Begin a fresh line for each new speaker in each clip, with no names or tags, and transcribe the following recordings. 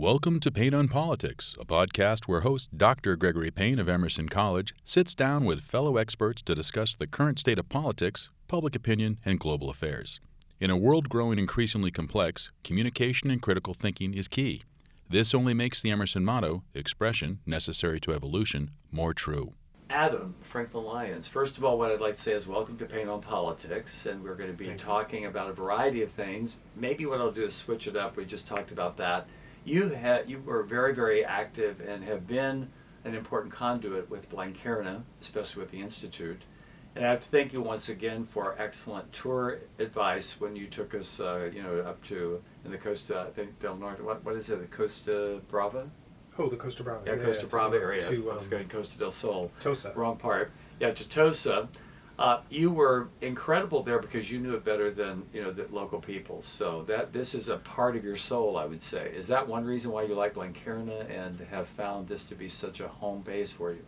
Welcome to Payne on Politics, a podcast where host Dr. Gregory Payne of Emerson College sits down with fellow experts to discuss the current state of politics, public opinion, and global affairs. In a world growing increasingly complex, communication and critical thinking is key. This only makes the Emerson motto, expression necessary to evolution, more true.
Adam, Franklin-Lyons. First of all, what I'd like to say is welcome to Payne on Politics, and we're going to be talking about a variety of things. Maybe what I'll do is switch it up. We just talked about that. You were very, very active and have been an important conduit with Blanquerna, especially with the Institute. And I have to thank you once again for excellent tour advice when you took us, up to in the Costa, I think Del Norte. What is it? The Costa Brava?
Oh, the Costa Brava.
Yeah, Costa Brava area. I was going Costa del Sol.
Tosa.
Wrong part. Yeah, to Tosa. You were incredible there because you knew it better than the local people. So this is a part of your soul, I would say. Is that one reason why you like Blanquerna and have found this to be such a home base for you?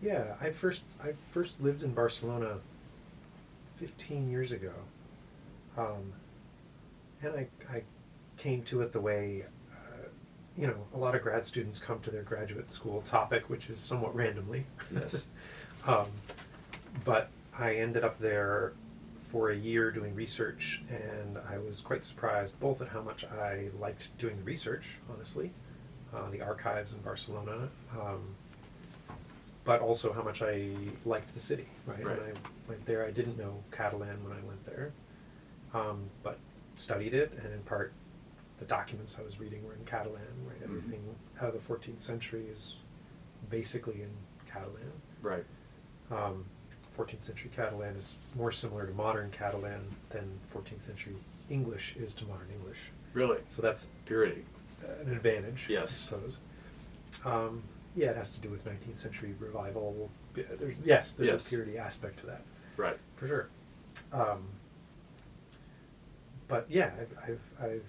Yeah, I first lived in Barcelona 15 years ago, and I came to it the way a lot of grad students come to their graduate school topic, which is somewhat randomly.
Yes.
But I ended up there for a year doing research, and I was quite surprised both at how much I liked doing the research, honestly, the archives in Barcelona, but also how much I liked the city, right? When I went there, I didn't know Catalan when I went there, but studied it, and in part the documents I was reading were in Catalan, right? Mm-hmm. Everything out of the 14th century is basically in Catalan.
Right.
14th century Catalan is more similar to modern Catalan than 14th century English is to modern English.
Really?
So that's
purity.
An advantage,
yes.
I suppose. It has to do with 19th century revival. There's a purity aspect to that.
Right.
For sure. But yeah, I've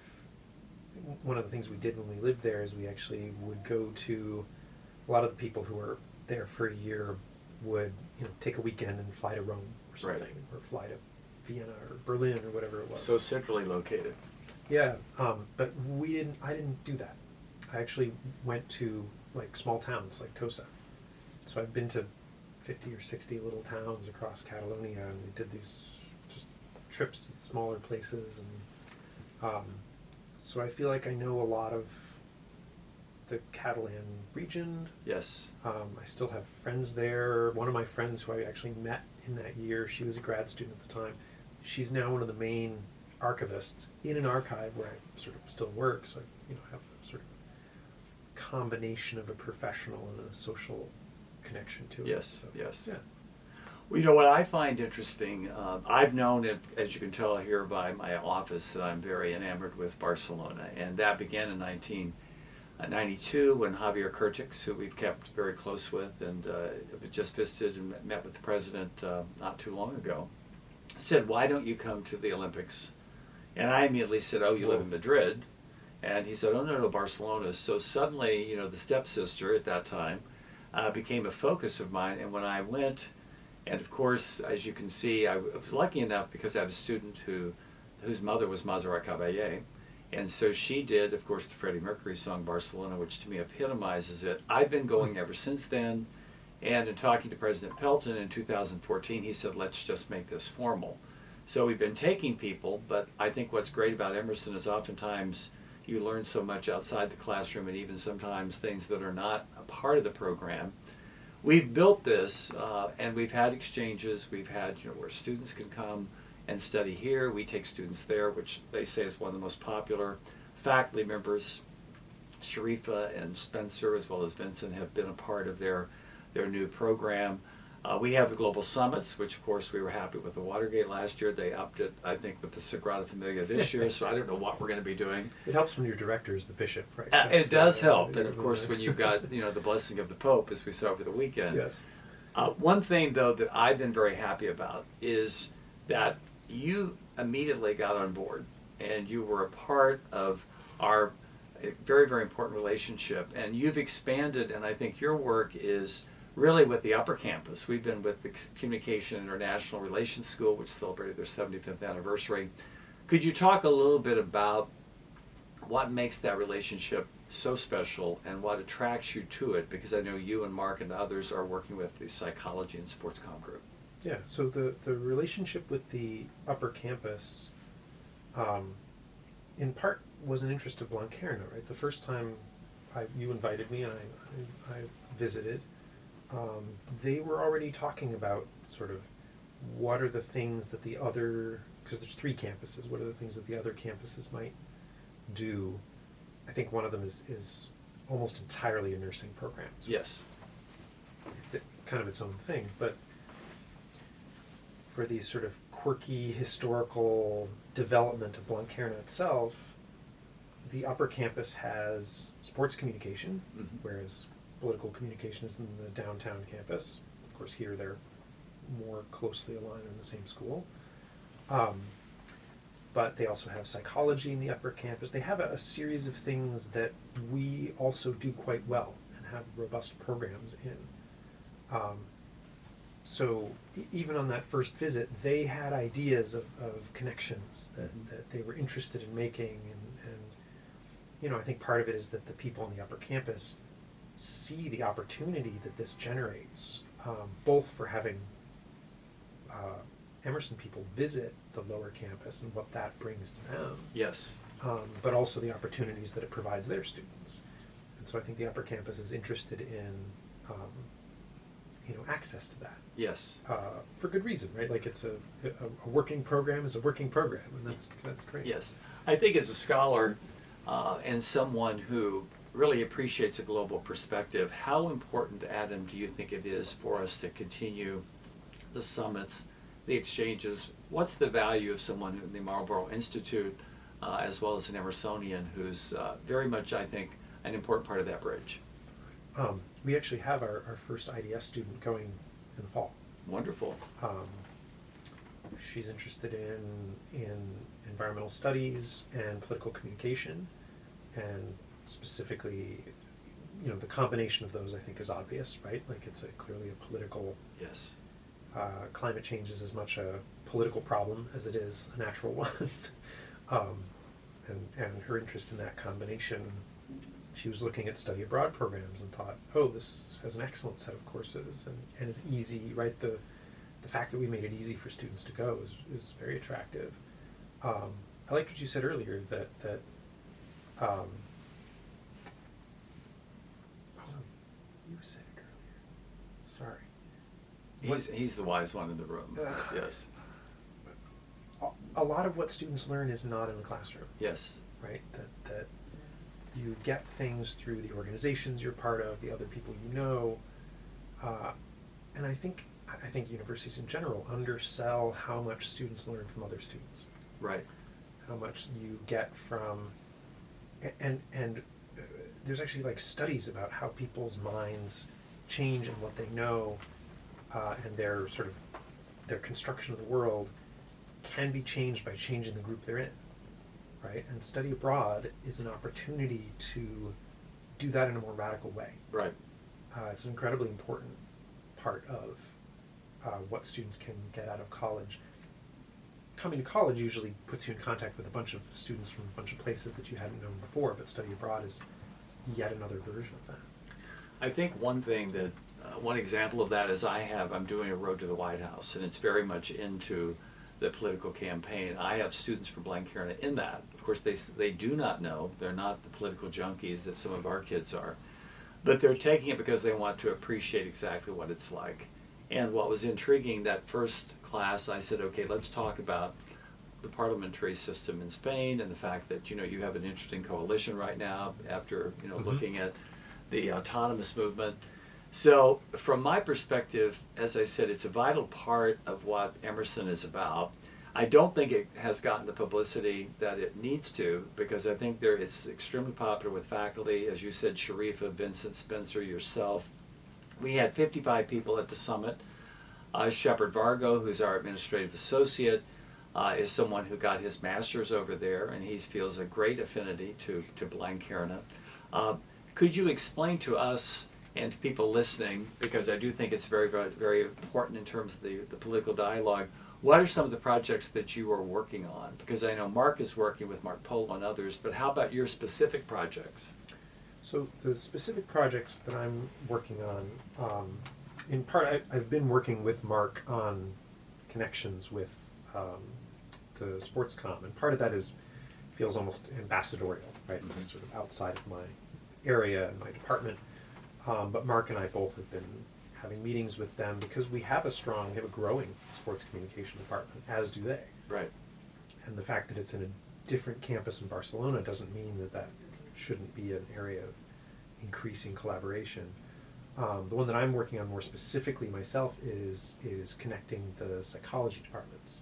one of the things we did when we lived there is we actually would go to a lot of the people who were there for a year would take a weekend and fly to Rome or something, or fly to Vienna or Berlin or whatever it was.
So centrally located.
Yeah, but I didn't do that. I actually went to like small towns like Tosa. So I've been to 50 or 60 little towns across Catalonia, and we did these just trips to smaller places, and so I feel like I know a lot of the Catalan region.
Yes.
I still have friends there. One of my friends who I actually met in that year, she was a grad student at the time. She's now one of the main archivists in an archive where I sort of still work. So I have a sort of combination of a professional and a social connection to it.
Yes,
so,
yes.
Yeah.
Well, what I find interesting, I've known, as you can tell here by my office, that I'm very enamored with Barcelona. And that began in 1992 when Javier Kurtix, who we've kept very close with and just visited and met with the president not too long ago, said, "Why don't you come to the Olympics?" And I immediately said, "Oh, you live in Madrid?" And he said, "Oh, no, Barcelona." So suddenly, the stepsister at that time became a focus of mine. And when I went, and of course, as you can see, I was lucky enough because I had a student whose mother was Montserrat Caballé. And so she did, of course, the Freddie Mercury song Barcelona, which to me epitomizes it. I've been going ever since then. And in talking to President Pelton in 2014, he said, let's just make this formal. So we've been taking people, but I think what's great about Emerson is oftentimes you learn so much outside the classroom, and even sometimes things that are not a part of the program. We've built this, and we've had exchanges. We've had, where students can come and study here. We take students there, which they say is one of the most popular. Faculty members, Sharifa and Spencer, as well as Vincent, have been a part of their new program. We have the global summits, which of course we were happy with the Watergate last year. They upped it, I think, with the Sagrada Familia this year, so I don't know what we're going to be doing.
It helps when your director is the bishop, right?
It does help, and of course when you've got the blessing of the Pope, as we saw over the weekend.
Yes.
One thing, though, that I've been very happy about is that you immediately got on board, and you were a part of our very, very important relationship, and you've expanded, and I think your work is really with the upper campus. We've been with the Communication International Relations School, which celebrated their 75th anniversary. Could you talk a little bit about what makes that relationship so special and what attracts you to it? Because I know you and Mark and others are working with the psychology and sports comm group.
Yeah, so the relationship with the upper campus, in part, was an interest of Blanquerna, right? The first time you invited me and I visited, they were already talking about sort of what are the things that the other, because there's 3 campuses, what are the things that the other campuses might do? I think one of them is almost entirely a nursing program. So
Yes.
it's kind of its own thing, but for these sort of quirky historical development of Blanquerna itself, the upper campus has sports communication,
Mm-hmm.
whereas political communication is in the downtown campus. Of course, here they're more closely aligned in the same school. But they also have psychology in the upper campus. They have a series of things that we also do quite well and have robust programs in. So even on that first visit, they had ideas of connections that they were interested in making. And I think part of it is that the people on the upper campus see the opportunity that this generates, both for having Emerson people visit the lower campus and what that brings to them,
Yes.
but also the opportunities that it provides their students. And so I think the upper campus is interested in access to that.
Yes.
For good reason, right? Like it's a working program is a working program, and that's great.
Yes. I think as a scholar and someone who really appreciates a global perspective, how important, Adam, do you think it is for us to continue the summits, the exchanges? What's the value of someone in the Marlboro Institute as well as an Emersonian who's very much, I think, an important part of that bridge?
We actually have our first IDS student going in the fall.
Wonderful.
She's interested in environmental studies and political communication, and specifically, the combination of those I think is obvious, right? Like it's clearly a political.
Yes.
Climate change is as much a political problem as it is a natural one, and her interest in that combination. She was looking at study abroad programs and thought, oh, this has an excellent set of courses and is easy, right? The fact that we made it easy for students to go is very attractive. I liked what you said earlier that you said it earlier. Sorry.
He's the wise one in the room. Yes.
A lot of what students learn is not in the classroom.
Yes.
Right? That you get things through the organizations you're part of, the other people you know, and I think universities in general undersell how much students learn from other students.
Right.
How much you get from, and there's actually like studies about how people's minds change and what they know, and their construction of the world can be changed by changing the group they're in. Right, and study abroad is an opportunity to do that in a more radical way.
Right.
It's an incredibly important part of what students can get out of college. Coming to college usually puts you in contact with a bunch of students from a bunch of places that you hadn't known before, but study abroad is yet another version of that.
I think one thing that, one example of that is I'm doing a road to the White House, and it's very much into the political campaign. I have students from Blanquerna in that. Of course, they do not know. They're not the political junkies that some of our kids are. But they're taking it because they want to appreciate exactly what it's like. And what was intriguing, that first class, I said, okay, let's talk about the parliamentary system in Spain and the fact that, you have an interesting coalition right now after, looking at the autonomous movement. So from my perspective, as I said, it's a vital part of what Emerson is about. I don't think it has gotten the publicity that it needs to, because I think it's extremely popular with faculty. As you said, Sharifa, Vincent, Spencer, yourself. We had 55 people at the summit. Shepard Vargo, who's our administrative associate, is someone who got his master's over there, and he feels a great affinity to Blanquerna. Could you explain to us and to people listening, because I do think it's very, very, very important in terms of the political dialogue, what are some of the projects that you are working on? Because I know Mark is working with Mark Polo and others, but how about your specific projects?
So the specific projects that I'm working on, in part, I've been working with Mark on connections with the sports comm, and part of that feels almost ambassadorial, right?
Mm-hmm.
This is sort of outside of my area and my department, but Mark and I both have been having meetings with them because we have a growing sports communication department, as do they.
Right.
And the fact that it's in a different campus in Barcelona doesn't mean that shouldn't be an area of increasing collaboration. The one that I'm working on more specifically myself is connecting the psychology departments.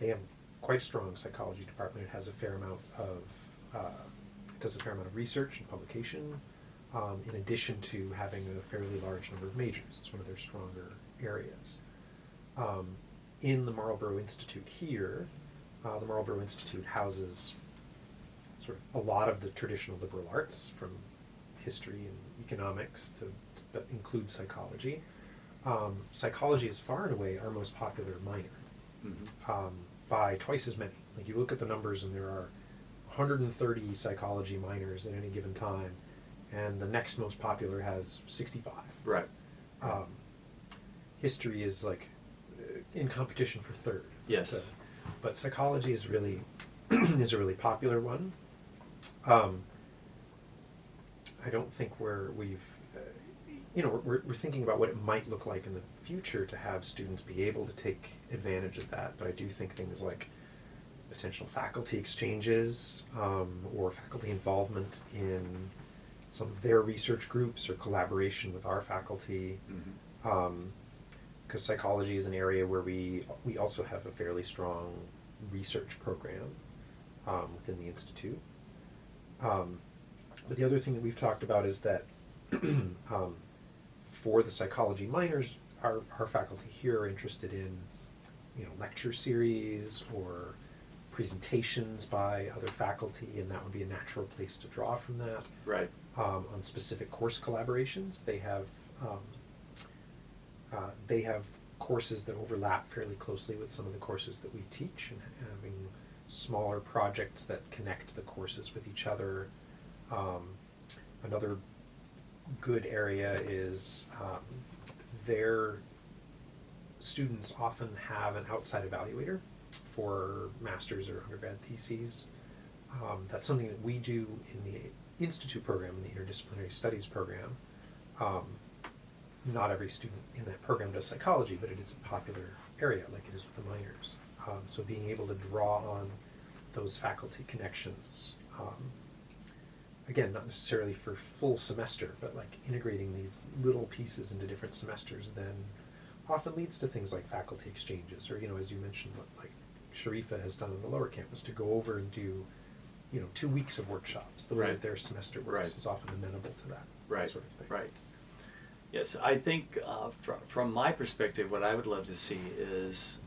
They have quite a strong psychology department. It has a fair amount of research and publication, in addition to having a fairly large number of majors. It's one of their stronger areas. In the Marlboro Institute here, the Marlboro Institute houses sort of a lot of the traditional liberal arts, from history and economics that includes psychology. Psychology is far and away our most popular minor, by twice as many. Like, you look at the numbers and there are 130 psychology minors at any given time, and the next most popular has 65.
Right.
History is like in competition for third.
Yes.
But psychology is really is a really popular one. I don't think we're thinking about what it might look like in the future to have students be able to take advantage of that, but I do think things like potential faculty exchanges, or faculty involvement in some of their research groups or collaboration with our faculty, because psychology is an area where we also have a fairly strong research program within the Institute. But the other thing that we've talked about is that for the psychology minors, our faculty here are interested in, lecture series or presentations by other faculty, and that would be a natural place to draw from that.
Right.
On specific course collaborations, they have courses that overlap fairly closely with some of the courses that we teach, and having smaller projects that connect the courses with each other. Another good area is their students often have an outside evaluator for master's or undergrad theses. That's something that we do in the Institute program, in the Interdisciplinary Studies program. Not every student in that program does psychology, but it is a popular area, like it is with the minors. So being able to draw on those faculty connections, again, not necessarily for full semester, but like integrating these little pieces into different semesters then often leads to things like faculty exchanges, or, as you mentioned, what like Sharifa has done on the lower campus, to go over and do, 2 weeks of workshops. The way that their semester works is often amenable to that sort of thing.
Right. Yes, I think from my perspective, what I would love to see is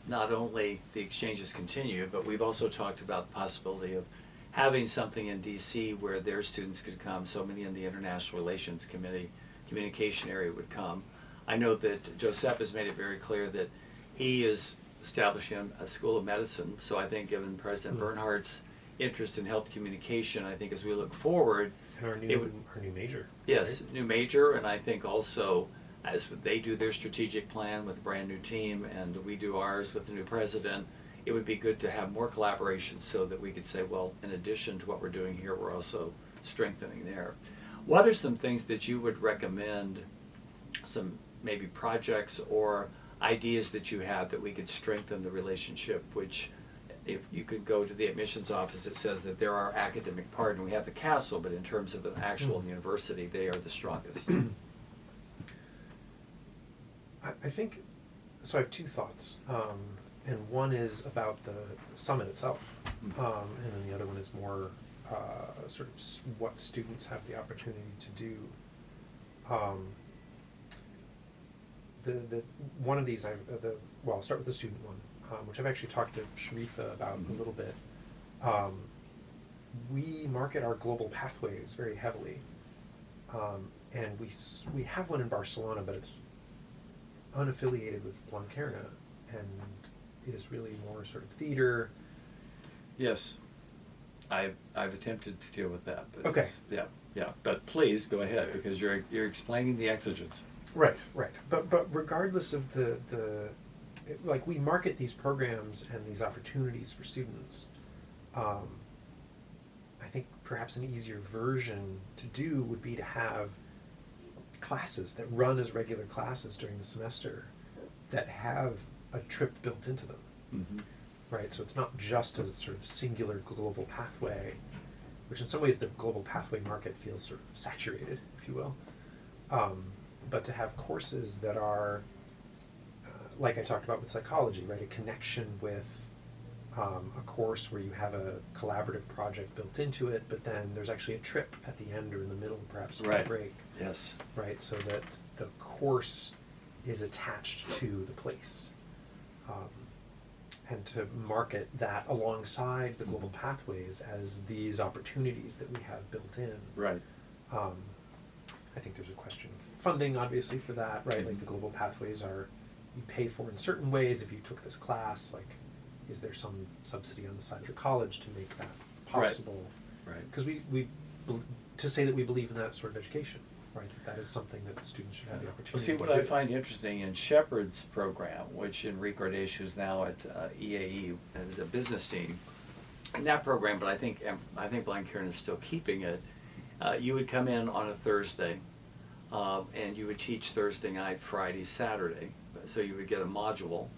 not only the exchanges continue, but we've also talked about the possibility of having something in DC where their students could come. So many in the International Relations Committee communication area would come. I know that Josep has made it very clear that he is establishing a school of medicine. So I think, given President Bernhardt's interest in health communication, I think as we look forward,
and our new major.
Yes,
right?
New major, and I think also as they do their strategic plan with a brand new team, and we do ours with the new president, it would be good to have more collaboration so that we could say, well, in addition to what we're doing here, we're also strengthening there. What are some things that you would recommend, some maybe projects or ideas that you have that we could strengthen the relationship, which if you could go to the admissions office, it says that there are academic part, and we have the castle, but in terms of an actual university, they are the strongest.
I think, so I have two thoughts. And one is about the summit itself, and then the other one is more sort of what students have the opportunity to do. The one of these, I'll start with the student one, which I've actually talked to Sharifa about a little bit. We market our global pathways very heavily, and we have one in Barcelona, but it's unaffiliated with Blanquerna, and is really more sort of theater.
Yes. I've attempted to deal with that. But
Okay.
Yeah. But please go ahead, because you're explaining the exigence.
Right. But regardless of like, we market these programs and these opportunities for students. I think perhaps an easier version to do would be to have classes that run as regular classes during the semester that have a trip built into them.
Mm-hmm.
Right, so it's not just a sort of singular global pathway, which in some ways the global pathway market feels sort of saturated, if you will. But to have courses that are, like I talked about with psychology, right, a connection with a course where you have a collaborative project built into it, but then there's actually a trip at the end or in the middle, perhaps for a break.
Yes.
Right, so that the course is attached to the place. And to market that alongside the global pathways as these opportunities that we have built in.
Right.
I think there's a question of funding, obviously, for that, right? Like, the global pathways are, you pay for in certain ways. If you took this class, like, is there some subsidy on the side of the college to make that possible?
Right.
Because to say that we believe in that sort of education, right? That is something that the students should have the opportunity
Well, see, what
to
I
do.
think interesting in Shepard's program, which Enrique Ordeshu is now at EAE as a business team, in that program, but I think Blanquerna is still keeping it. You would come in on a Thursday, and you would teach Thursday night, Friday, Saturday. So you would get a module.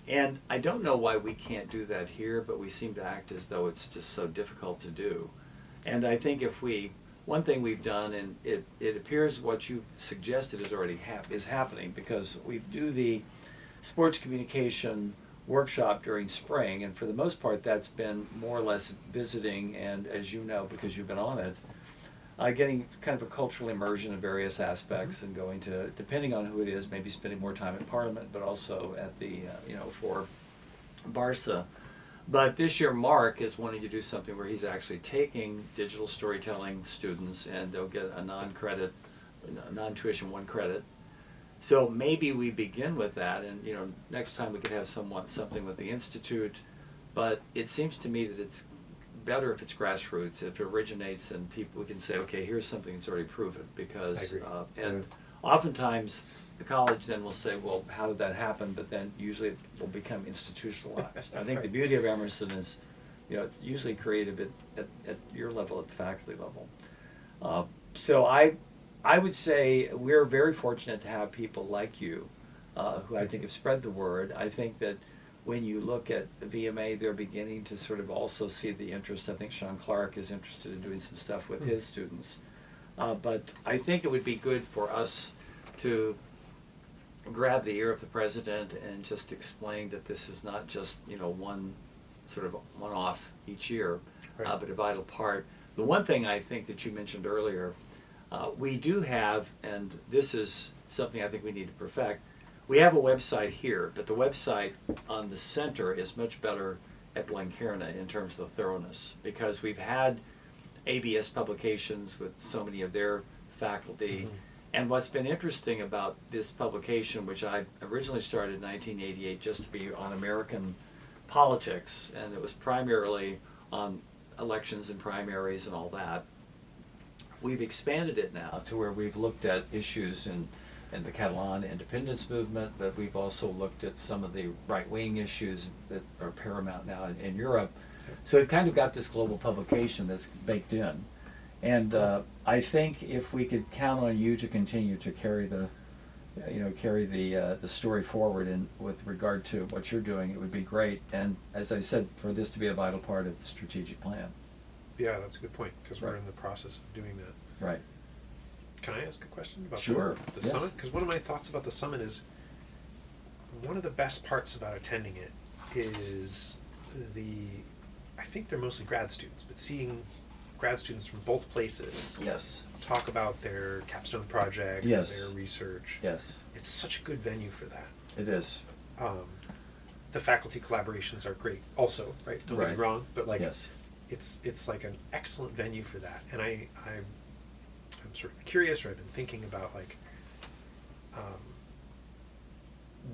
And I don't know why we can't do that here, but we seem to act as though it's just so difficult to do. And I think one thing we've done, and it appears what you suggested is already happening, because we do the sports communication workshop during spring, and for the most part that's been more or less visiting, and as you know, because you've been on it, getting kind of a cultural immersion in various aspects, and going to, depending on who it is, maybe spending more time at Parliament, but also at the, for Barca. But this year Mark is wanting to do something where he's actually taking digital storytelling students, and they'll get a non-tuition 1 credit. So maybe we begin with that, and next time we could have something with the Institute. But it seems to me that it's better if it's grassroots, if it originates, and we can say, okay, here's something that's already proven. Because oftentimes the college then will say, well, how did that happen? But then usually it will become institutionalized. I think the beauty of Emerson is, it's usually creative at your level, at the faculty level. So I would say we're very fortunate to have people like you, who I think have spread the word. I think that when you look at the VMA, they're beginning to sort of also see the interest. I think Sean Clark is interested in doing some stuff with his students. But I think it would be good for us to grab the ear of the president and just explain that this is not just one off each year, but a vital part. The one thing I think that you mentioned earlier, we do have, and this is something I think we need to perfect, we have a website here, but the website on the center is much better at Blanquerna in terms of the thoroughness, because we've had ABS publications with so many of their faculty. Mm-hmm. And what's been interesting about this publication, which I originally started in 1988 just to be on American politics, and it was primarily on elections and primaries and all that, we've expanded it now to where we've looked at issues in the Catalan independence movement, but we've also looked at some of the right-wing issues that are paramount now in Europe. So we've kind of got this global publication that's baked in. And I think if we could count on you to continue to carry the story forward in with regard to what you're doing, it would be great. And as I said, for this to be a vital part of the strategic plan.
Yeah, that's a good point, because we're in the process of doing that.
Right.
Can I ask a question about the
yes.
summit? Because one of my thoughts about the summit is, one of the best parts about attending it is I think they're mostly grad students, but seeing grad students from both places talk about their capstone project, their research.
Yes.
It's such a good venue for that.
It is.
The faculty collaborations are great also, right? Don't get me wrong, but it's like an excellent venue for that. And I'm sort of curious, or I've been thinking about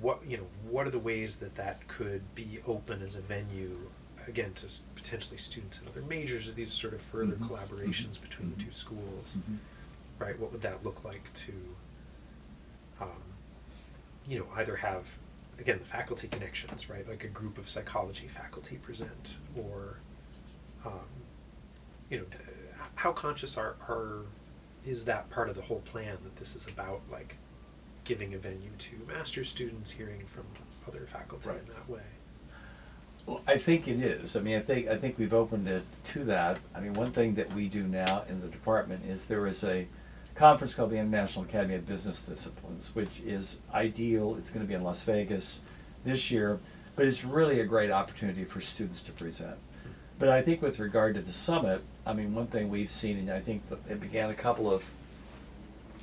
what are the ways that could be open as a venue again, to potentially students in other majors, or these sort of further collaborations between the two schools, right? What would that look like to, either have, again, the faculty connections, right? Like a group of psychology faculty present, or, how conscious is that part of the whole plan, that this is about like giving a venue to master's students, hearing from other faculty in that way?
Well, I think it is. I mean, I think we've opened it to that. I mean, one thing that we do now in the department is there is a conference called the International Academy of Business Disciplines, which is ideal. It's going to be in Las Vegas this year, but it's really a great opportunity for students to present. But I think with regard to the summit, I mean, one thing we've seen, and I think that it began a couple of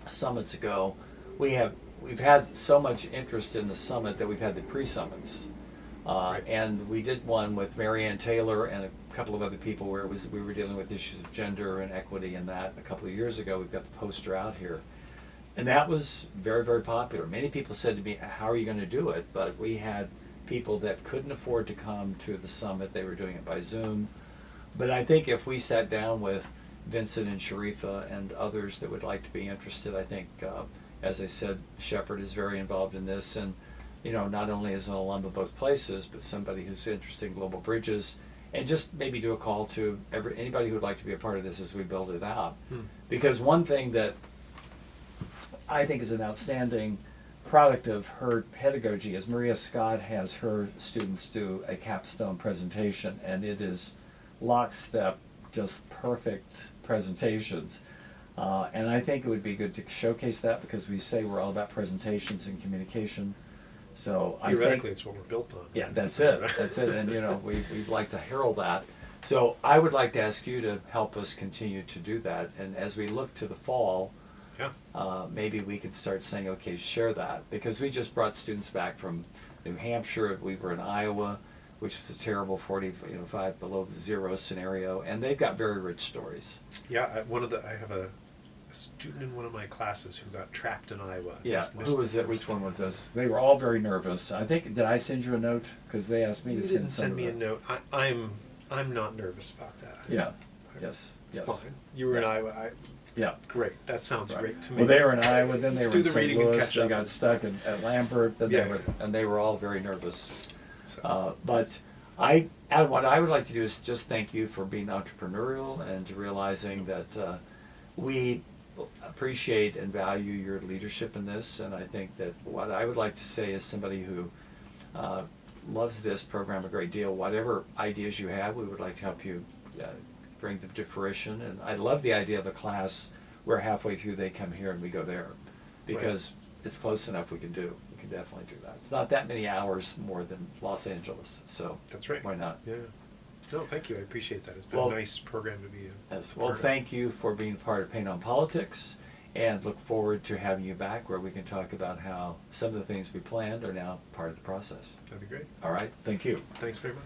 summits ago, we've had so much interest in the summit that we've had the pre-summits. And we did one with Mary Ann Taylor and a couple of other people where we were dealing with issues of gender and equity and that a couple of years ago. We've got the poster out here. And that was very, very popular. Many people said to me, how are you going to do it? But we had people that couldn't afford to come to the summit. They were doing it by Zoom. But I think if we sat down with Vincent and Sharifa and others that would like to be interested, I think, as I said, Shepard is very involved in this. And not only as an alum of both places, but somebody who's interested in global bridges, and just maybe do a call to anybody who would like to be a part of this as we build it out. Because one thing that I think is an outstanding product of her pedagogy is Maria Scott has her students do a capstone presentation, and it is lockstep, just perfect presentations. And I think it would be good to showcase that, because we say we're all about presentations and communication. So
theoretically, it's what we're built on.
Yeah, that's it. That's it. And we'd like to herald that. So I would like to ask you to help us continue to do that. And as we look to the fall, maybe we could start saying, okay, share that, because we just brought students back from New Hampshire. We were in Iowa, which was a terrible 45 below zero scenario, and they've got very rich stories.
Yeah, I have a student in one of my classes who got trapped in Iowa.
Yeah, who was it? Which one was this? They were all very nervous. I think, did I send you a note? Because they asked me to send.
You didn't send me a note. I'm not nervous about that.
Yeah. Yes.
It's fine. You were in Iowa.
Yeah.
Great. That sounds great to me.
Well, they were in Iowa, then they were in St. Louis. They got stuck at Lambert. Then they were all very nervous. But Adam, what I would like to do is just thank you for being entrepreneurial and to realizing that we appreciate and value your leadership in this. And I think that what I would like to say is somebody who loves this program a great deal, whatever ideas you have, we would like to help you bring them to fruition. And I love the idea of a class where halfway through they come here and we go there, because it's close enough. We can definitely do that. It's not that many hours more than Los Angeles, so
that's right.
Why not?
Yeah. No, thank you. I appreciate that. It's been a nice program to be in.
Yes. Well, thank you for being part of Payne on Politics, and look forward to having you back where we can talk about how some of the things we planned are now part of the process.
That'd be great.
All right. Thank you.
Thanks very much.